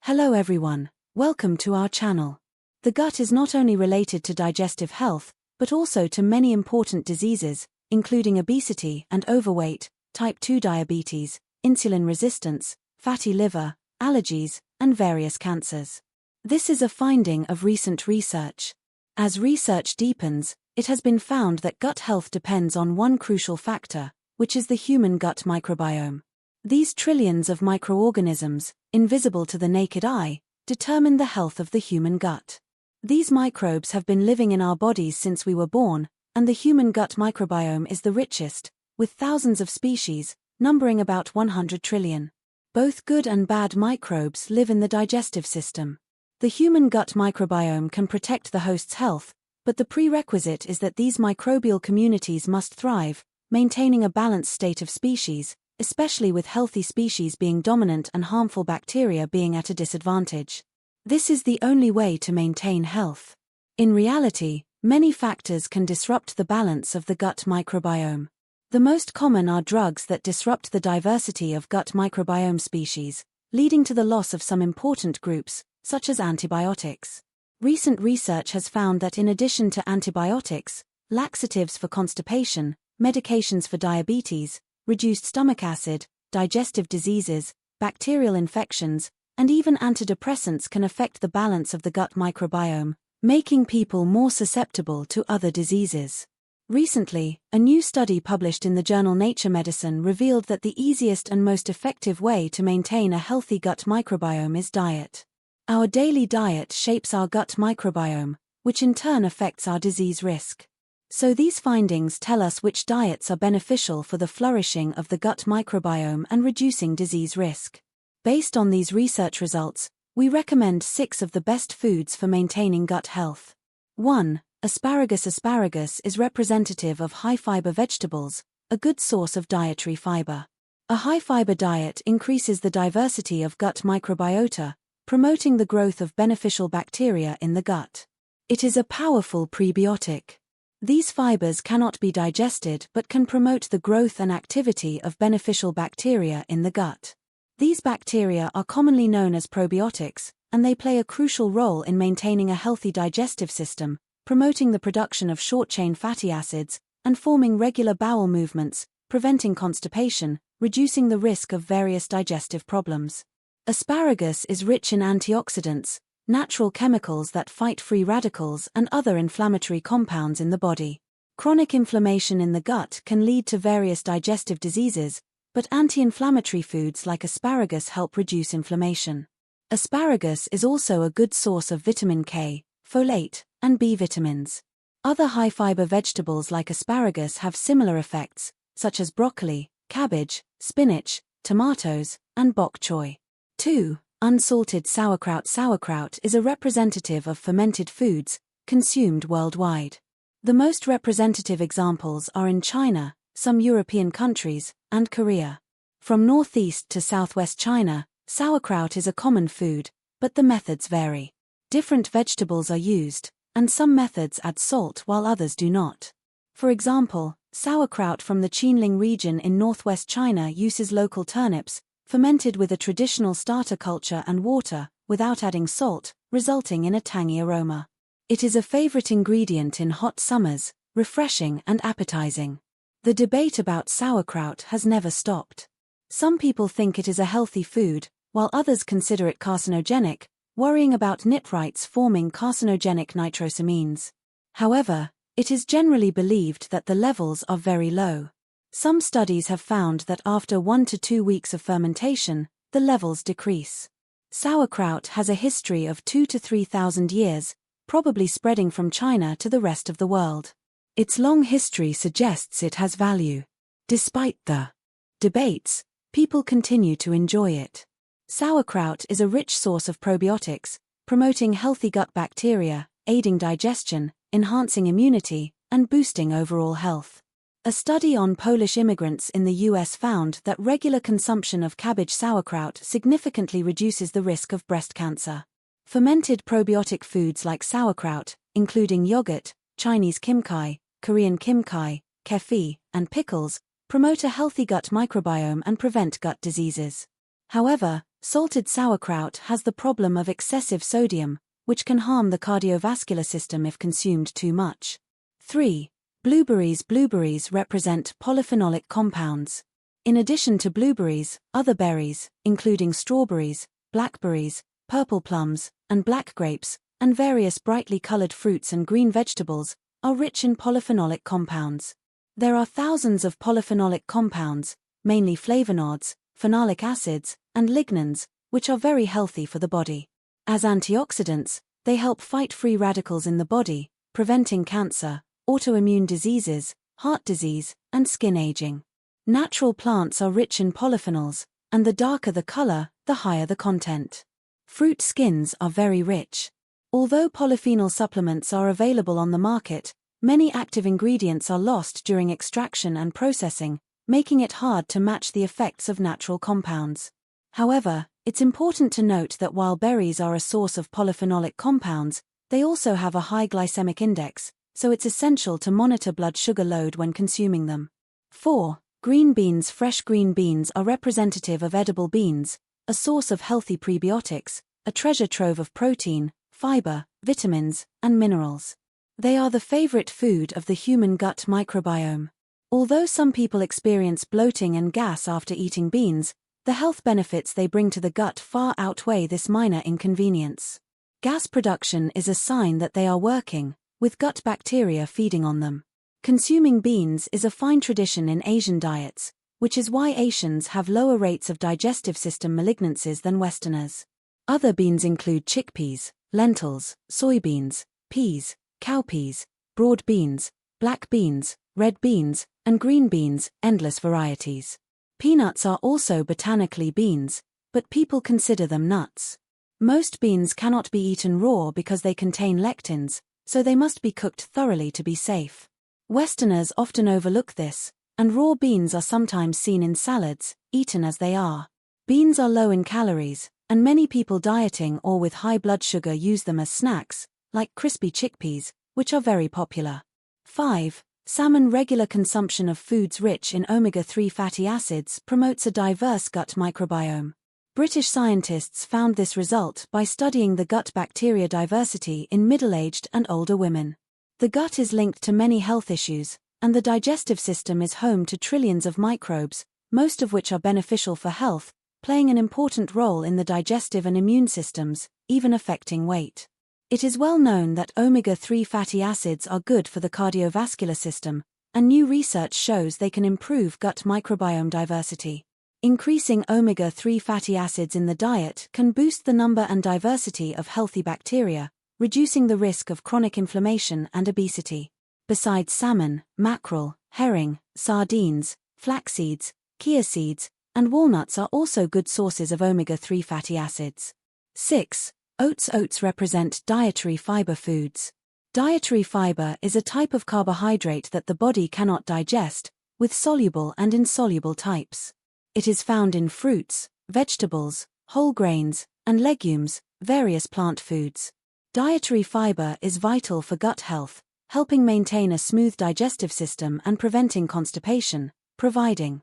Hello everyone, welcome to our channel. The gut is not only related to digestive health, but also to many important diseases, including obesity and overweight, type 2 diabetes, insulin resistance, fatty liver, allergies, and various cancers. This is a finding of recent research. As research deepens, it has been found that gut health depends on one crucial factor, which is the human gut microbiome. These trillions of microorganisms, invisible to the naked eye, determine the health of the human gut. These microbes have been living in our bodies since we were born, and the human gut microbiome is the richest, with thousands of species, numbering about 100 trillion. Both good and bad microbes live in the digestive system. The human gut microbiome can protect the host's health, but the prerequisite is that these microbial communities must thrive, maintaining a balanced state of species, especially with healthy species being dominant and harmful bacteria being at a disadvantage. This is the only way to maintain health. In reality, many factors can disrupt the balance of the gut microbiome. The most common are drugs that disrupt the diversity of gut microbiome species, leading to the loss of some important groups, such as antibiotics. Recent research has found that in addition to antibiotics, laxatives for constipation, medications for diabetes, reduced stomach acid, digestive diseases, bacterial infections, and even antidepressants can affect the balance of the gut microbiome, making people more susceptible to other diseases. Recently, a new study published in the journal Nature Medicine revealed that the easiest and most effective way to maintain a healthy gut microbiome is diet. Our daily diet shapes our gut microbiome, which in turn affects our disease risk. So these findings tell us which diets are beneficial for the flourishing of the gut microbiome and reducing disease risk. Based on these research results, we recommend 6 of the best foods for maintaining gut health. 1. Asparagus. Asparagus is representative of high-fiber vegetables, a good source of dietary fiber. A high-fiber diet increases the diversity of gut microbiota, promoting the growth of beneficial bacteria in the gut. It is a powerful prebiotic. These fibers cannot be digested but can promote the growth and activity of beneficial bacteria in the gut. These bacteria are commonly known as probiotics, and they play a crucial role in maintaining a healthy digestive system, promoting the production of short-chain fatty acids, and forming regular bowel movements, preventing constipation, reducing the risk of various digestive problems. Asparagus is rich in antioxidants, natural chemicals that fight free radicals and other inflammatory compounds in the body. Chronic inflammation in the gut can lead to various digestive diseases, but anti-inflammatory foods like asparagus help reduce inflammation. Asparagus is also a good source of vitamin K, folate, and B vitamins. Other high-fiber vegetables like asparagus have similar effects, such as broccoli, cabbage, spinach, tomatoes, and bok choy. 2. Unsalted sauerkraut. Sauerkraut is a representative of fermented foods, consumed worldwide. The most representative examples are in China, some European countries, and Korea. From northeast to southwest China, sauerkraut is a common food, but the methods vary. Different vegetables are used, and some methods add salt while others do not. For example, sauerkraut from the Qinling region in northwest China uses local turnips, fermented with a traditional starter culture and water, without adding salt, resulting in a tangy aroma. It is a favorite ingredient in hot summers, refreshing and appetizing. The debate about sauerkraut has never stopped. Some people think it is a healthy food, while others consider it carcinogenic, worrying about nitrites forming carcinogenic nitrosamines. However, it is generally believed that the levels are very low. Some studies have found that after 1 to 2 weeks of fermentation, the levels decrease. Sauerkraut has a history of 2,000 to 3,000 years, probably spreading from China to the rest of the world. Its long history suggests it has value. Despite the debates, people continue to enjoy it. Sauerkraut is a rich source of probiotics, promoting healthy gut bacteria, aiding digestion, enhancing immunity, and boosting overall health. A study on Polish immigrants in the US found that regular consumption of cabbage sauerkraut significantly reduces the risk of breast cancer. Fermented probiotic foods like sauerkraut, including yogurt, Chinese kimchi, Korean kimchi, kefir, and pickles, promote a healthy gut microbiome and prevent gut diseases. However, Salted sauerkraut has the problem of excessive sodium, which can harm the cardiovascular system if consumed too much. 3. Blueberries. Blueberries represent polyphenolic compounds. In addition to blueberries, other berries, including strawberries, blackberries, purple plums, and black grapes, and various brightly colored fruits and green vegetables, are rich in polyphenolic compounds. There are thousands of polyphenolic compounds, mainly flavonoids, phenolic acids, and lignans, which are very healthy for the body. As antioxidants, they help fight free radicals in the body, preventing cancer, autoimmune diseases, heart disease, and skin aging. Natural plants are rich in polyphenols, and the darker the color, the higher the content. Fruit skins are very rich. Although polyphenol supplements are available on the market, many active ingredients are lost during extraction and processing, making it hard to match the effects of natural compounds. However, it's important to note that while berries are a source of polyphenolic compounds, they also have a high glycemic index, so it's essential to monitor blood sugar load when consuming them. 4. Green beans. Fresh green beans are representative of edible beans, a source of healthy prebiotics, a treasure trove of protein, fiber, vitamins, and minerals. They are the favorite food of the human gut microbiome. Although some people experience bloating and gas after eating beans, the health benefits they bring to the gut far outweigh this minor inconvenience. Gas production is a sign that they are working, with gut bacteria feeding on them. Consuming beans is a fine tradition in Asian diets, which is why Asians have lower rates of digestive system malignancies than Westerners. Other beans include chickpeas, lentils, soybeans, peas, cowpeas, broad beans, black beans, red beans, and green beans, endless varieties. Peanuts are also botanically beans, but people consider them nuts. Most beans cannot be eaten raw because they contain lectins, so they must be cooked thoroughly to be safe. Westerners often overlook this, and raw beans are sometimes seen in salads, eaten as they are. Beans are low in calories, and many people dieting or with high blood sugar use them as snacks, like crispy chickpeas, which are very popular. 5. Salmon. Regular consumption of foods rich in omega-3 fatty acids promotes a diverse gut microbiome. British scientists found this result by studying the gut bacteria diversity in middle-aged and older women. The gut is linked to many health issues, and the digestive system is home to trillions of microbes, most of which are beneficial for health, playing an important role in the digestive and immune systems, even affecting weight. It is well known that omega-3 fatty acids are good for the cardiovascular system, and new research shows they can improve gut microbiome diversity. Increasing omega-3 fatty acids in the diet can boost the number and diversity of healthy bacteria, reducing the risk of chronic inflammation and obesity. Besides salmon, mackerel, herring, sardines, flax seeds, chia seeds, and walnuts are also good sources of omega-3 fatty acids. 6. Oats. Oats represent dietary fiber foods. Dietary fiber is a type of carbohydrate that the body cannot digest, with soluble and insoluble types. It is found in fruits, vegetables, whole grains, and legumes, various plant foods. Dietary fiber is vital for gut health, helping maintain a smooth digestive system and preventing constipation, providing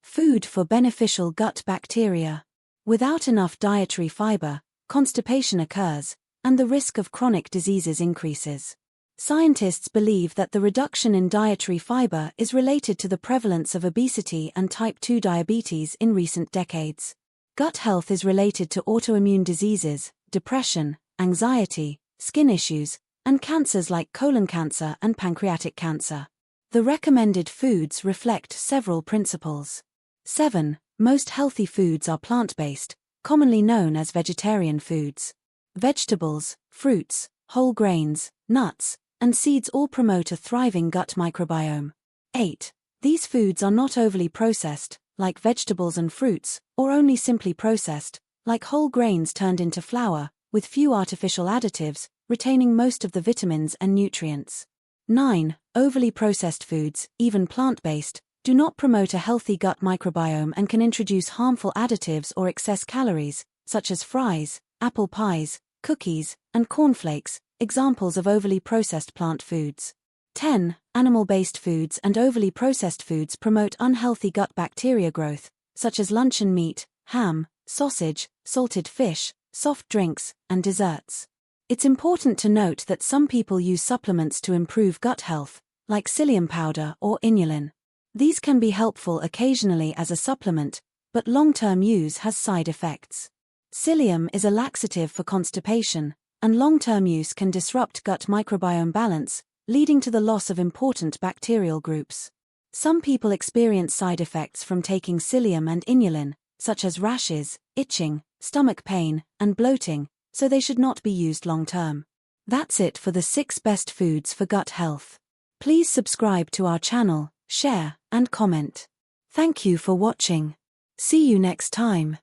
food for beneficial gut bacteria. Without enough dietary fiber, constipation occurs, and the risk of chronic diseases increases. Scientists believe that the reduction in dietary fiber is related to the prevalence of obesity and type 2 diabetes in recent decades. Gut health is related to autoimmune diseases, depression, anxiety, skin issues, and cancers like colon cancer and pancreatic cancer. The recommended foods reflect several principles. 7. Most healthy foods are plant-based, commonly known as vegetarian foods. Vegetables, fruits, whole grains, nuts, and seeds all promote a thriving gut microbiome. 8. These foods are not overly processed, like vegetables and fruits, or only simply processed, like whole grains turned into flour, with few artificial additives, retaining most of the vitamins and nutrients. 9. Overly processed foods, even plant-based, do not promote a healthy gut microbiome and can introduce harmful additives or excess calories, such as fries, apple pies, cookies, and cornflakes, examples of overly processed plant foods. 10. Animal-based foods and overly processed foods promote unhealthy gut bacteria growth, such as luncheon meat, ham, sausage, salted fish, soft drinks, and desserts. It's important to note that some people use supplements to improve gut health, like psyllium powder or inulin. These can be helpful occasionally as a supplement, but long-term use has side effects. Psyllium is a laxative for constipation, and long-term use can disrupt gut microbiome balance, leading to the loss of important bacterial groups. Some people experience side effects from taking psyllium and inulin, such as rashes, itching, stomach pain, and bloating, so they should not be used long-term. That's it for the 6 best foods for gut health. Please subscribe to our channel, share, and comment. Thank you for watching. See you next time.